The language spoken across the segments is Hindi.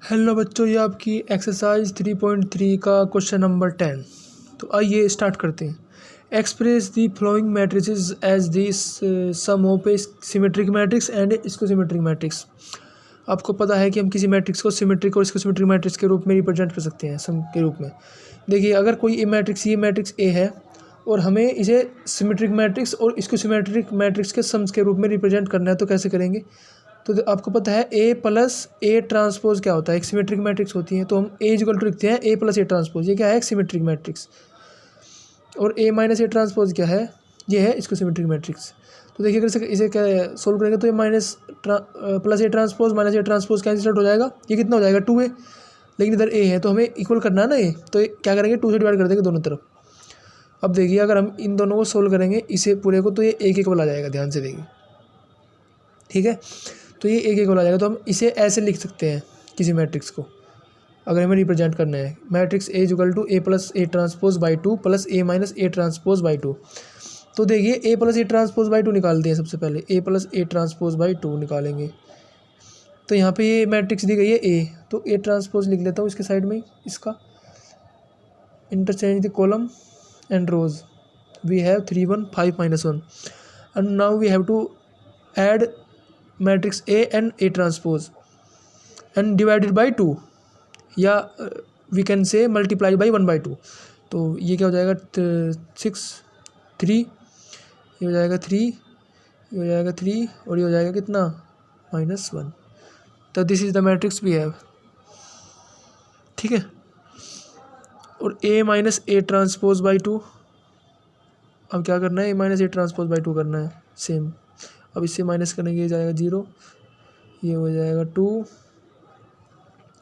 हेलो बच्चों, ये आपकी एक्सरसाइज 3.3 का क्वेश्चन नंबर 10। तो आइए स्टार्ट करते हैं। Express the following matrices as this sum of a symmetric matrix and इसको सिमेट्रिक मैट्रिक्स। आपको पता है कि हम किसी मैट्रिक्स को सिमेट्रिक और इसको सिमेट्रिक मैट्रिक्स के रूप में रिप्रेजेंट कर सकते हैं, सम के रूप में। देखिए, अगर कोई ये मैट्रिक्स ए है और हमें इसे सिमेट्रिक मैट्रिक्स और इसको सिमेट्रिक मैट्रिक्स के सम्स के रूप में रिप्रेजेंट करना है, तो कैसे करेंगे? तो आपको पता है ए प्लस ए ट्रांसपोज क्या होता है, एक सिमेट्रिक मैट्रिक्स होती है। तो हम ए इक्वल टू लिखते हैं ए प्लस ए ट्रांसपोज। ये क्या है? एक सिमेट्रिक मैट्रिक्स। और ए माइनस ए ट्रांसपोज क्या है? ये है इसको सिमेट्रिक मैट्रिक्स। तो देखिए, अगर इसे क्या सोल्व करेंगे तो ये minus plus A transpose minus A transpose cancel out हो जाएगा। ये कितना हो जाएगा? 2a। लेकिन इधर ए है तो हमें इक्वल करना है ना ए, तो क्या करेंगे? 2 से डिवाइड कर देंगे दोनों तरफ। अब देखिए, अगर हम इन दोनों को सोल्व करेंगे इसे पूरे को, तो ये एक इक्वल आ जाएगा। ध्यान से देखिए, ठीक है। तो ये एक इक्वल आ जाएगा। तो हम इसे ऐसे लिख सकते हैं किसी मैट्रिक्स को, अगर हमें रिप्रेजेंट करना है। Matrix A equal to A plus A transpose by 2 plus A minus A transpose by 2। तो देखिए, A plus A transpose by 2 निकालते हैं। सबसे पहले A plus A transpose by 2 निकालेंगे। तो यहाँ पे ये मैट्रिक्स दी गई है ए, तो ए ट्रांसपोज लिख लेता हूँ इसके साइड में। इसका interchange the column and rows. We have 3 1 5 -1 and now we have to add matrix A and A transpose and divided by 2, या we can say multiply by 1/2। तो ये क्या हो जाएगा? 6 3, ये हो जाएगा 3, ये हो जाएगा 3, और ये हो जाएगा कितना? -1। तो this is the matrix we have, ठीक है। और A minus A transpose by 2, अब क्या करना है? A minus A transpose by 2 करना है सेम। अब इससे माइनस करेंगे, ये जाएगा 0, ये हो जाएगा 2,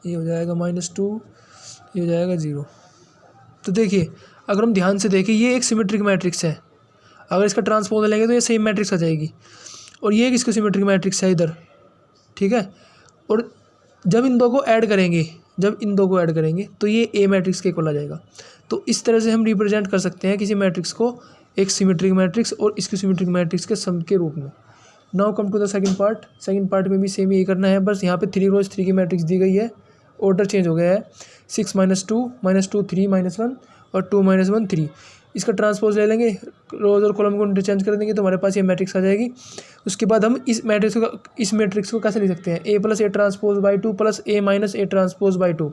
ये हो जाएगा -2, ये हो जाएगा 0। तो देखिए, अगर हम ध्यान से देखें, ये एक सिमेट्रिक मैट्रिक्स है। अगर इसका ट्रांसपोज लेंगे तो ये सेम मैट्रिक्स आ जाएगी। और ये एक इसको सिमेट्रिक मैट्रिक्स है इधर, ठीक है। और जब इन दो को ऐड करेंगे तो ये ए मैट्रिक्स के इक्वल आ जाएगा। तो इस तरह से हम रिप्रेजेंट कर सकते हैं किसी मैट्रिक्स को, एक सिमेट्रिक मैट्रिक्स और इसकी सिमेट्रिक मैट्रिक्स के सम के रूप में। Now come to the second part. Second part में भी सेम यही करना है, बस यहाँ पे 3 रोज 3 की मैट्रिक्स दी गई है, ऑर्डर चेंज हो गया है। 6 -2 -2 3 -1 और 2 -1 3। इसका ट्रांसपोज ले लेंगे, रोज और कॉलम को इंटरचेंज कर देंगे तो हमारे पास ये मैट्रिक्स आ जाएगी। उसके बाद हम इस मैट्रिक्स को कैसे लिख सकते हैं? A plus A transpose by 2 plus A minus A transpose by 2।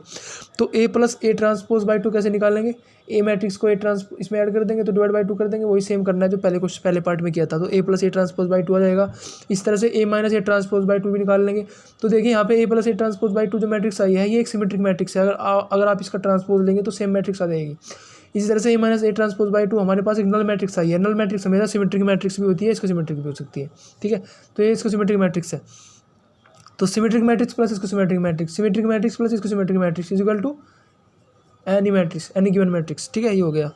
तो A plus A transpose by 2 कैसे निकालेंगे? ए मैट्रिक्स को इसमें ऐड कर देंगे तो डिवाइड बाई 2 कर देंगे। वही सेम करना है जो पहले पार्ट में किया था। तो A plus A transpose by 2 आ जाएगा। इस तरह से ए माइनस ए ट्रांसपोज बाई 2 भी निकाल लेंगे। तो देखिए, यहाँ पे ए प्लस ए ट्रांसपोज बाई 2 जो मैट्रिक्स आई है, ये एक सिमेट्रिक मैट्रिक्स है। अगर आप इसका ट्रांसपोज लेंगे तो सेम मैट्रिक्स आ जाएगी। इसी तरह से ए माइनस ए ट्रांसपोज बाई 2 हमारे पास एक नल मैट्रिक्स आई है। नल मैट्रिक्स हमेशा सिमेट्रिक मैट्रिक्स भी होती है, इसको सिमेट्रिक भी हो सकती है, ठीक है। तो ये इसको सिमेट्रिक मैट्रिक्स है। तो सिमेट्रिक मैट्रिक्स प्लस इसको सिमेट्रिक मैट्रिक्स प्लस इसको symmetric matrix is equal to any matrix, any given matrix, ठीक है। ये हो गया,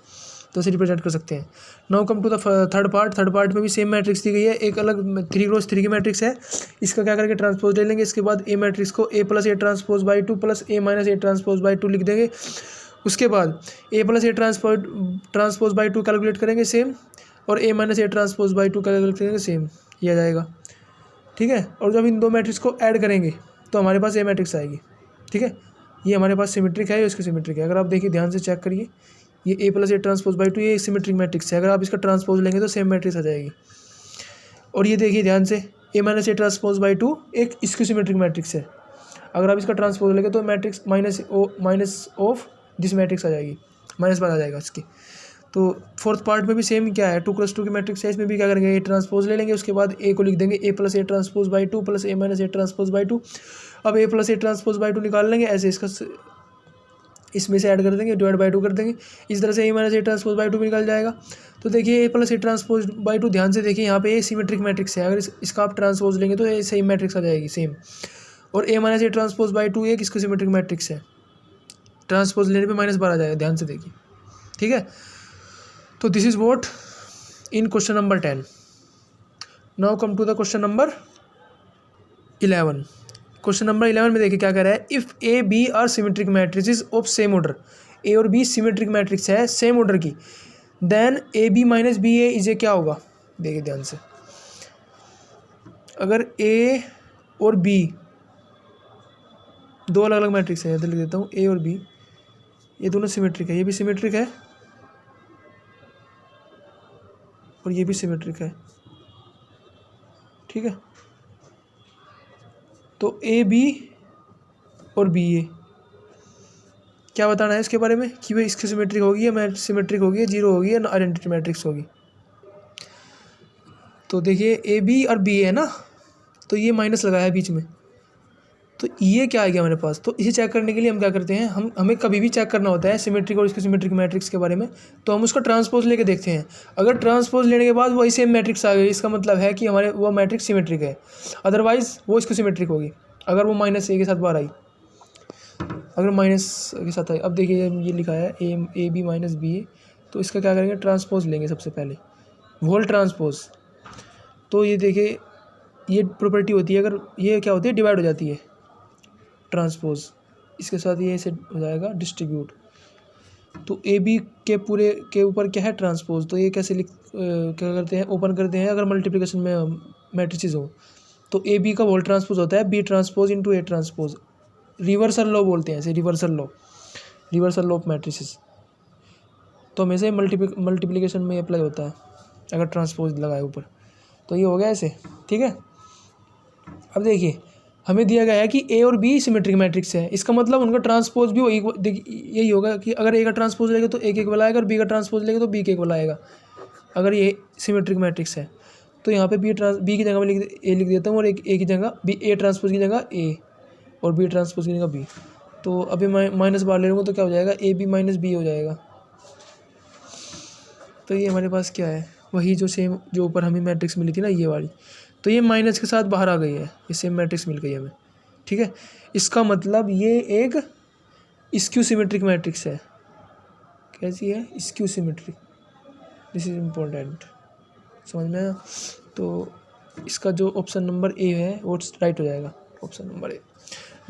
तो इसे रिप्रेजेंट कर सकते हैं। Now come to the third part. Third part में भी सेम मैट्रिक्स दी गई है, एक अलग 3 क्रॉस 3 की मैट्रिक्स है। इसका क्या करके ट्रांसपोज ले लेंगे। इसके बाद ए मैट्रिक्स को A plus A transpose by 2 plus A minus A transpose by 2 लिख देंगे। उसके बाद A plus A transpose by 2 calculate करेंगे सेम, और A minus A transpose by 2 calculate करेंगे सेम। ये आ जाएगा, ठीक है। और जब इन दो मैट्रिक्स को ऐड करेंगे तो हमारे पास ए मैट्रिक्स आएगी, ठीक है। ये हमारे पास सिमेट्रिक है, इसकी सिमेट्रिक है। अगर आप देखिए, ध्यान से चेक करिए, ये ए प्लस ए ट्रांसपोज बाई 2 ये सिमेट्रिक मैट्रिक्स है। अगर आप इसका ट्रांसपोज लेंगे तो सेम मैट्रिक्स आ जाएगी। और ये देखिए ध्यान से, ए माइनस ए ट्रांसपोज बाई 2 एक इसकी सिमेट्रिक मैट्रिक्स है। अगर आप इसका ट्रांसपोज लेंगे तो matrix minus of this matrix आ जाएगी, माइनस बार आ जाएगा इसकी। तो फोर्थ पार्ट में भी सेम क्या है, 2 + 2 की मैट्रिक्स है। इसमें भी क्या करेंगे? ए ट्रांसपोज ले लेंगे। उसके बाद ए को लिख देंगे A plus A transpose by 2 plus A minus A transpose by 2। अब A plus A transpose by 2 निकाल लेंगे, ऐसे इसका इसमें से ऐड कर देंगे, डिवाइड बाई 2 कर देंगे। इस तरह से ए माइनस ए ट्रांसपोज बाई 2 भी निकल जाएगा। तो देखिए, A plus A transpose by 2, ध्यान से देखिए, यहाँ पे ए सिमेट्रिक मैट्रिक्स है। अगर इसका आप ट्रांसपोज लेंगे तो ये सेम मैट्रिक्स आ जाएगी सेम। और A minus A transpose by 2 एक इसको सिमेट्रिक मैट्रिक्स है। ट्रांसपोज लेने पे माइनस बार आ जाएगा, ध्यान से देखिए, ठीक है। तो this is what in question number 10। Now come to the question number 11। Question number 11 में देखिए क्या कह रहा है। If A B are symmetric matrices of same order, A और बी सिमेट्रिक मैट्रिक्स है सेम ऑर्डर की, then A B minus B A is a क्या होगा? देखिए ध्यान से, अगर ए और बी दो अलग अलग मैट्रिक्स है, इधर लिख देता हूँ ए और बी, ये दोनों सिमेट्रिक है, ये भी सिमेट्रिक है और ये भी सिमेट्रिक है, ठीक है। तो ए बी और बी ए, क्या बताना है इसके बारे में कि भाई इसकी सिमेट्रिक होगी या सिमेट्रिक होगी या जीरो होगी या आइडेंटिटी मैट्रिक्स होगी। तो देखिए ए बी और बी है ना, तो ये माइनस लगाया है बीच में, तो ये क्या आ गया हमारे पास। तो इसे चेक करने के लिए हम क्या करते हैं, हमें कभी भी चेक करना होता है सिमेट्रिक और इसके सिमेट्रिक मैट्रिक्स के बारे में, तो हम उसका ट्रांसपोज लेके देखते हैं। अगर ट्रांसपोज लेने के बाद वही सेम मैट्रिक्स आ गई, इसका मतलब है कि हमारे वो मैट्रिक्स सिमेट्रिक है, अदरवाइज वो इसको सिमेट्रिक होगी अगर वो माइनस ए के साथ बाहर आई, अगर माइनस के साथ आई। अब देखिए ये लिखा है ए बी माइनस बी ए, तो इसका क्या करेंगे, ट्रांसपोज लेंगे सबसे पहले, वोल ट्रांसपोज। तो ये देखिए ये प्रॉपर्टी होती है, अगर ये क्या होती है, डिवाइड हो जाती है ट्रांसपोज, इसके साथ ये ऐसे हो जाएगा डिस्ट्रीब्यूट। तो ए बी के पूरे के ऊपर क्या है, ट्रांसपोज। तो ये कैसे क्या करते हैं, ओपन करते हैं, अगर मल्टीप्लिकेशन में मैट्रिसेस हो तो ए बी का होल ट्रांसपोज होता है B transpose into A transpose, reversal law बोलते हैं इसे, रिवर्सल लॉ ऑफ मैट्रिसेस। तो हमेशा मल्टीप्लिकेशन में अप्लाई होता है अगर ट्रांसपोज लगाए ऊपर। तो ये हो गया ऐसे, ठीक है। अब देखिए हमें दिया गया है कि ए और बी सिमेट्रिक मैट्रिक्स है, इसका मतलब उनका ट्रांसपोज भी यही होगा कि अगर ए का ट्रांसपोज लेगा तो ए के इक्वल आएगा और बी का ट्रांसपोज लेगा तो बी के इक्वल आएगा, अगर ये सिमेट्रिक मैट्रिक्स है। तो यहाँ पे बी की जगह मैं ए लिख देता हूँ और ए की जगह बी, ए ट्रांसपोज की जगह ए और बी ट्रांसपोज की जगह बी। तो अभी माइनस बाहर ले लूँगा तो क्या हो जाएगा, ए बी माइनस बी हो जाएगा। तो ये हमारे पास क्या है, वही जो सेम जो ऊपर हमें मैट्रिक्स मिली थी ना, ये वाली। तो ये माइनस के साथ बाहर आ गई है, ये सेम मैट्रिक्स मिल गई हमें, ठीक है। इसका मतलब ये एक स्क्यू सिमेट्रिक मैट्रिक्स है। कैसी है, skew symmetric, this is important, समझ में आया। तो इसका जो ऑप्शन नंबर ए है वो राइट हो जाएगा, option number A.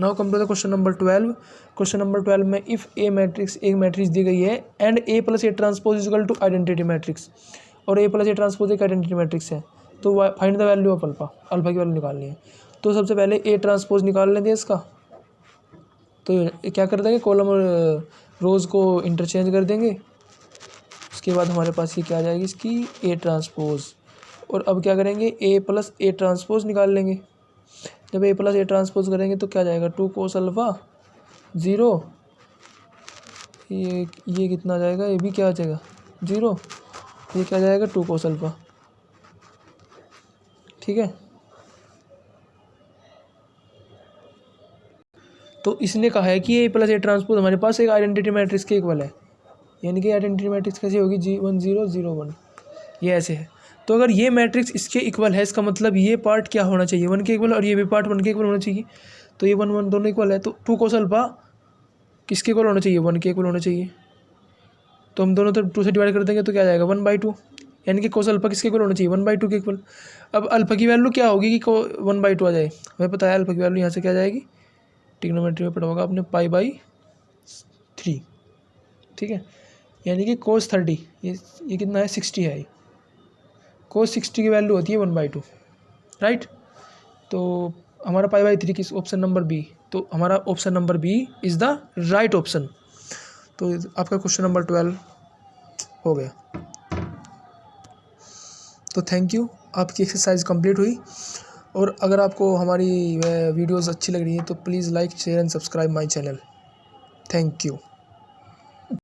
Now come to the question number 12। Question number 12 में इफ़ ए मैट्रिक्स, एक मैट्रिक्स दी गई है and A plus A transpose is equal to identity matrix, और ए प्लस ए ट्रांसपोज एक आइडेंटिटी मैट्रिक्स है, तो find the value of alpha, alpha की वैल्यू निकालनी है। तो सबसे पहले ए ट्रांसपोज निकाल लेंगे इसका, तो क्या कर देंगे, कॉलम और रोज़ को इंटरचेंज कर देंगे। उसके बाद हमारे पास ये क्या आ जाएगी, इसकी ए ट्रांसपोज। और अब क्या करेंगे, ए प्लस ए ट्रांसपोज निकाल लेंगे। जब ए प्लस ए ट्रांसपोज करेंगे तो क्या जाएगा, 2 कोस अल्फ़ा 0, ये कितना आ जाएगा, ये भी क्या आ जाएगा 0, ये क्या जाएगा 2 कोस अल्फ़ा, ठीक है। तो इसने कहा है कि ए प्लस ए ट्रांसपोज हमारे पास एक आइडेंटिटी मैट्रिक्स के इक्वल है, यानी कि आइडेंटिटी मैट्रिक्स कैसी होगी, G1 0 0 1, ये ऐसे है। तो अगर ये मैट्रिक्स इसके इक्वल है, इसका मतलब ये पार्ट क्या होना चाहिए, 1 के इक्वल, और ये भी पार्ट 1 के इक्वल होना चाहिए। तो ये 1 1 दोनों इक्वल है, तो 2 कोस अल्फ़ा किसके इक्वल होना चाहिए, 1 के इक्वल होना चाहिए। तो हम दोनों तरफ 2 से डिवाइड कर देंगे तो क्या जाएगा 1/2, यानी कि कोस अल्फ़ा किसके इक्वल होना चाहिए, 1/2 के इक्वल। अब अल्फ़ा की वैल्यू क्या होगी कि 1/2 आ जाए, हमें पता है अल्फ़ा की वैल्यू यहाँ से क्या जाएगी, ट्रिग्नोमेट्री में पढ़ा होगा आपने, π/3, ठीक है। यानी कि कोस 30, ये कितना है 60 है, कोस 60 की वैल्यू होती है 1/2, राइट। तो हमारा π/3 किस, ऑप्शन नंबर बी। तो हमारा option number B is the right option. तो आपका क्वेश्चन नंबर 12 हो गया। तो थैंक यू, आपकी एक्सरसाइज कंप्लीट हुई। और अगर आपको हमारी वीडियोस अच्छी लग रही हैं तो please like share and subscribe my channel. Thank you.